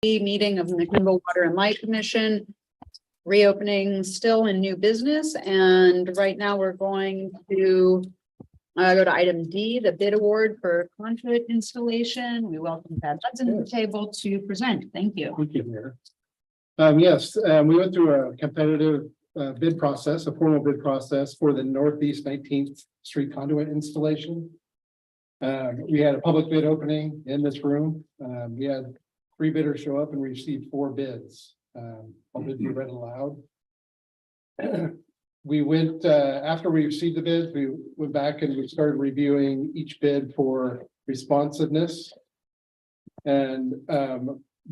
Meeting of the Kimball Water and Light Commission, reopening still in new business. And right now we're going to go to item D, the bid award for conduit installation. We welcome Pat Hudson to the table to present. Thank you. Thank you, Mayor. Yes, we went through a competitive bid process, a formal bid process for the Northeast 19th Street conduit installation. We had a public bid opening in this room. We had 3 bidders show up and received 4 bids. All bids were read aloud. We went, after we received the bids, we went back and we started reviewing each bid for responsiveness. And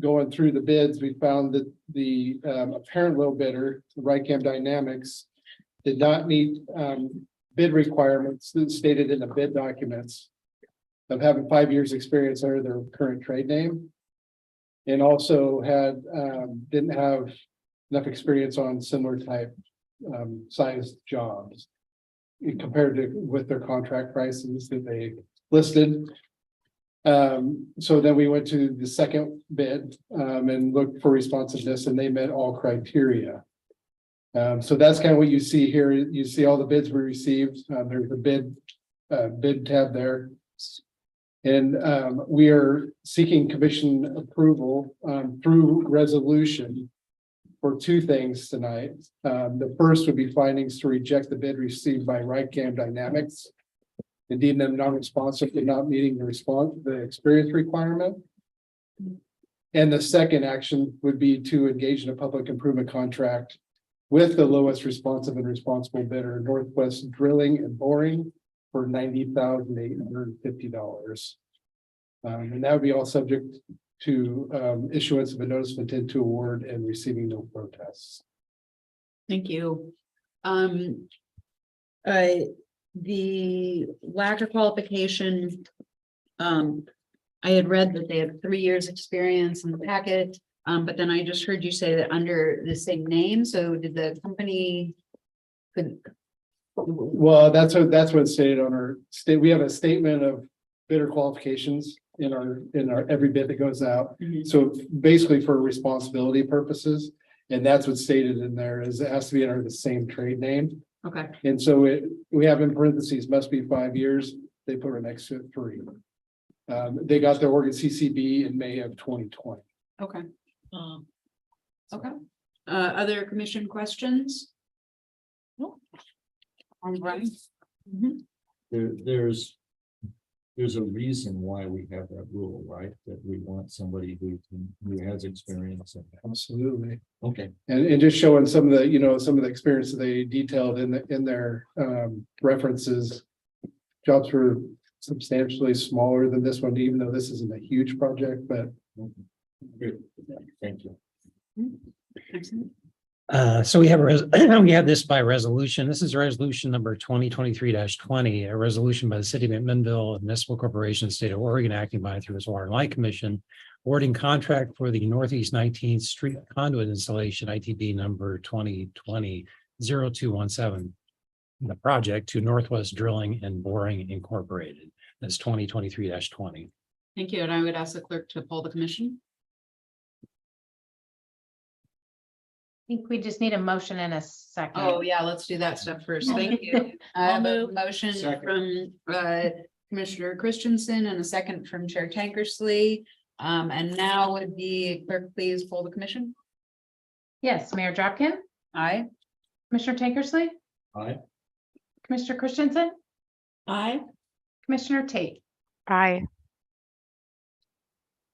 going through the bids, we found that the apparent low bidder, RICAM Dynamics, did not meet bid requirements that stated in the bid documents of having 5 years experience under their current trade name. And also had didn't have enough experience on similar type sized jobs compared to with their contract prices that they listed. So then we went to the second bid and looked for responsiveness, and they met all criteria. So that's kind of what you see here. You see all the bids we received. There's a bid tab there. And we are seeking commission approval through resolution for 2 things tonight. The first would be findings to reject the bid received by RICAM Dynamics and deem them non-responsive to not meeting the experience requirement. And the second action would be to engage in a public improvement contract with the lowest responsive and responsible bidder, Northwest Drilling and Boring, for $90,850. And that would be all subject to issuance of a notice of intent to award and receiving no protests. Thank you. The lack of qualification, I had read that they had 3 years experience in the packet, but then I just heard you say that under the same name. So did the company Well, that's what's stated on our state. We have a statement of bidder qualifications in our every bid that goes out. So basically for responsibility purposes, and that's what's stated in there is it has to be under the same trade name. Okay. And so we have in parentheses must be 5 years. They put it next to it 3. They got their Oregon CCB in May of 2020. Okay. Okay. Other commission questions? No. All right. There's a reason why we have that rule, right? That we want somebody who has experience. Absolutely. Okay. And just showing some of the, some of the experience that they detailed in their references. Jobs were substantially smaller than this one, even though this isn't a huge project, but. Good. Thank you. Excellent. So we have we have this by resolution. This is resolution number 2023-20, a resolution by the City of McMinnville Municipal Corporation, State of Oregon, acting by through its Water and Light Commission, awarding contract for the Northeast 19th Street conduit installation, ITB number 2020-0217. The project to Northwest Drilling and Boring Incorporated. That's 2023-20. Thank you. And I would ask the clerk to poll the commission. I think we just need a motion in a second. Oh, yeah, let's do that stuff first. Thank you. I have a motion from Commissioner Christensen and a second from Chair Tankersley. And now would the clerk please poll the commission? Yes, Mayor Dropkin, Aye. Commissioner Tankersley, Aye. Commissioner Christensen, Aye. Commissioner Tate. Aye.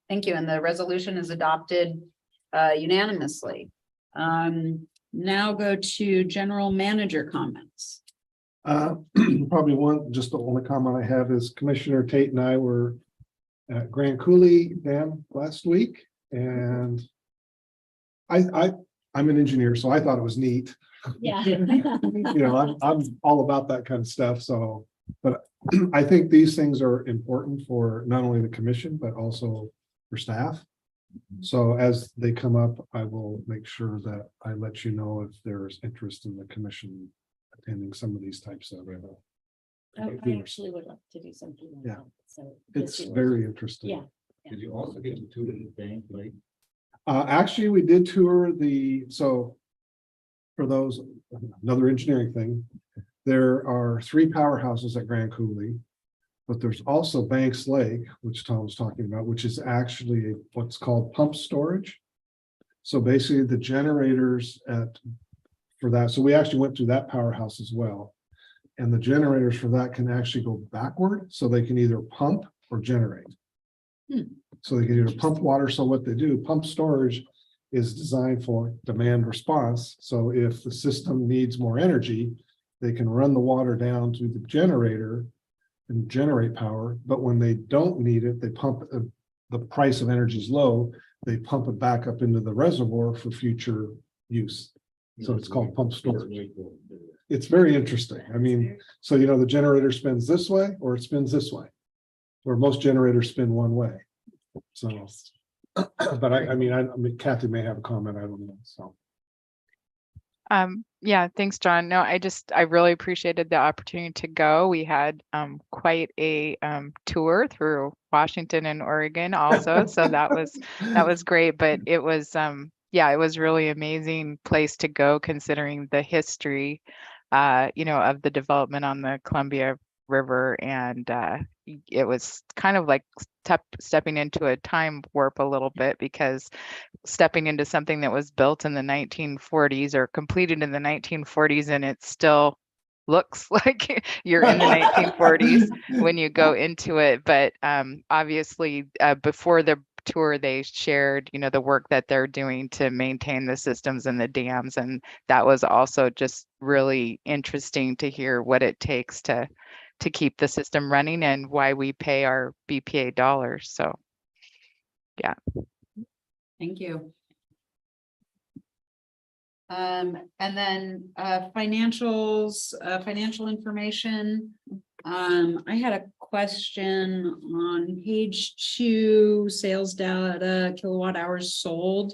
Thank you. And the resolution is adopted unanimously. Now go to general manager comments. Probably just the only comment I have is Commissioner Tate and I were at Grand Coulee Dam last week, and I'm an engineer, so I thought it was neat. Yeah. I'm all about that kind of stuff. So, but I think these things are important for not only the commission, but also for staff. So as they come up, I will make sure that I let you know if there's interest in the commission attending some of these types of. I actually would love to do something like Yeah. that. So It's this year. very interesting. Yeah. Did you also get to the bank late? Actually, we did tour so. For those, another engineering thing, there are 3 powerhouses at Grand Coulee. But there's also Banks Lake, which Tom was talking about, which is actually what's called pump storage. So basically the generators for that, so we actually went through that powerhouse as well. And the generators for that can actually go backward, so they can either pump or generate. So they can either pump water, so what they do, pump storage is designed for demand response. So if the system needs more energy, they can run the water down to the generator and generate power, but when they don't need it, they pump, the price of energy is low, they pump it back up into the reservoir for future use. So it's called pump storage. It's very interesting. I mean, so the generator spins this way or it spins this way. Where most generators spin one way. So, but I mean, Kathy may have a comment, I don't know, so. Yeah, thanks, John. No, I really appreciated the opportunity to go. We had quite a tour through Washington and Oregon also. So that was great, but it was it was really amazing place to go considering the history of the development on the Columbia River, and it was kind of like stepping into a time warp a little bit, because stepping into something that was built in the 1940s or completed in the 1940s, and it still looks like you're in the 1940s when you go into it. But obviously before the tour, they shared the work that they're doing to maintain the systems and the dams, and that was also just really interesting to hear what it takes to keep the system running and why we pay our BPA dollars. So, yeah. Thank you. And then financials, financial information. I had a question on page 2, sales data, kilowatt hours sold.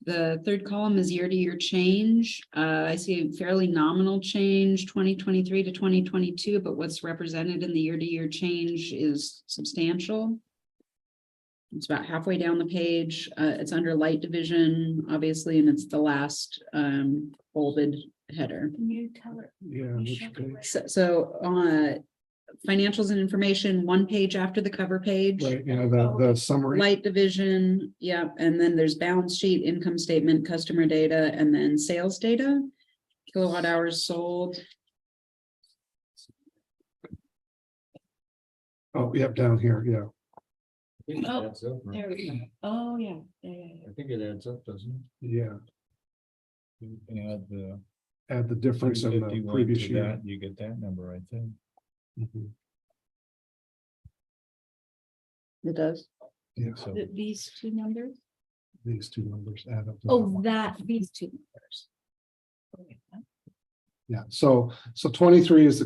The third column is year-to-year change. I see a fairly nominal change, 2023 to 2022, but what's represented in the year-to-year change is substantial. It's about halfway down the page. It's under light division, obviously, and it's the last bolded header. Can you tell her? Yeah, which page? So financials and information, 1 page after the cover page. Right, the summary. Light division, yeah, and then there's balance sheet, income statement, customer data, and then sales data, kilowatt hours sold. Oh, yep, down here, yeah. I think it adds up, right? There we go. Oh, yeah. I think it adds up, doesn't Yeah, it? You can add the add the difference in the 351 previous to year. that, you get that number, I think. Mhm. It does. Yeah, So These two numbers? these 2 numbers add up. to Oh, that one. these two numbers. Yeah, so 23 is the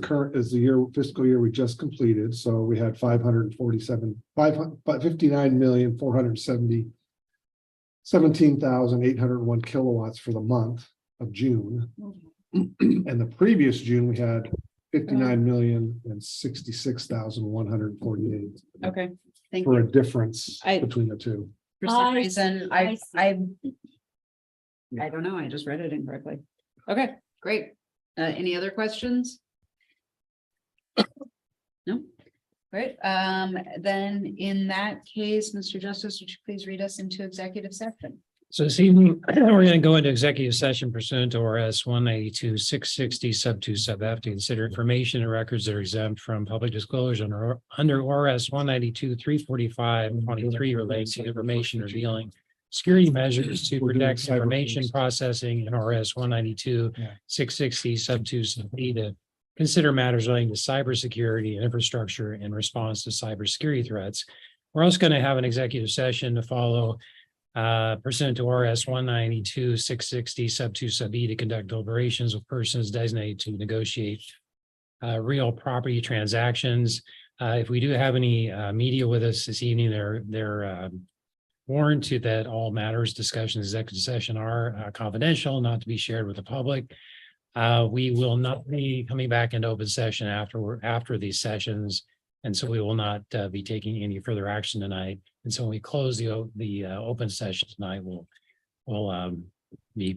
fiscal year we just completed, so we had 59,417,801 kilowatts for the month of June. And the previous June, we had 59,066,148 Okay, thank for you. a difference I- between the two. For some I reason, see, I I don't know, I just read it incorrectly. Okay, great. Any other questions? No? Great, then in that case, Mr. Justice, would you please read us into executive session? So this evening, we're going to go into executive session pursuant to RS 192-660 sub 2 sub F to consider information and records that are exempt from public disclosure under RS 192-345-23 relates to information revealing security measures to We're doing protect cyber information things. processing in RS 192-660 sub 2 sub E to consider matters relating to cybersecurity and infrastructure in response to cybersecurity threats. We're also going to have an executive session to follow pursuant to RS 192-660 sub 2 sub E to conduct deliberations with persons designated to negotiate real property transactions. If we do have any media with us this evening, they're warned to that all matters discussed in executive session are confidential, not to be shared with the public. We will not be coming back into open session after these sessions, and so we will not be taking any further action tonight. And so when we close the open session tonight, we'll be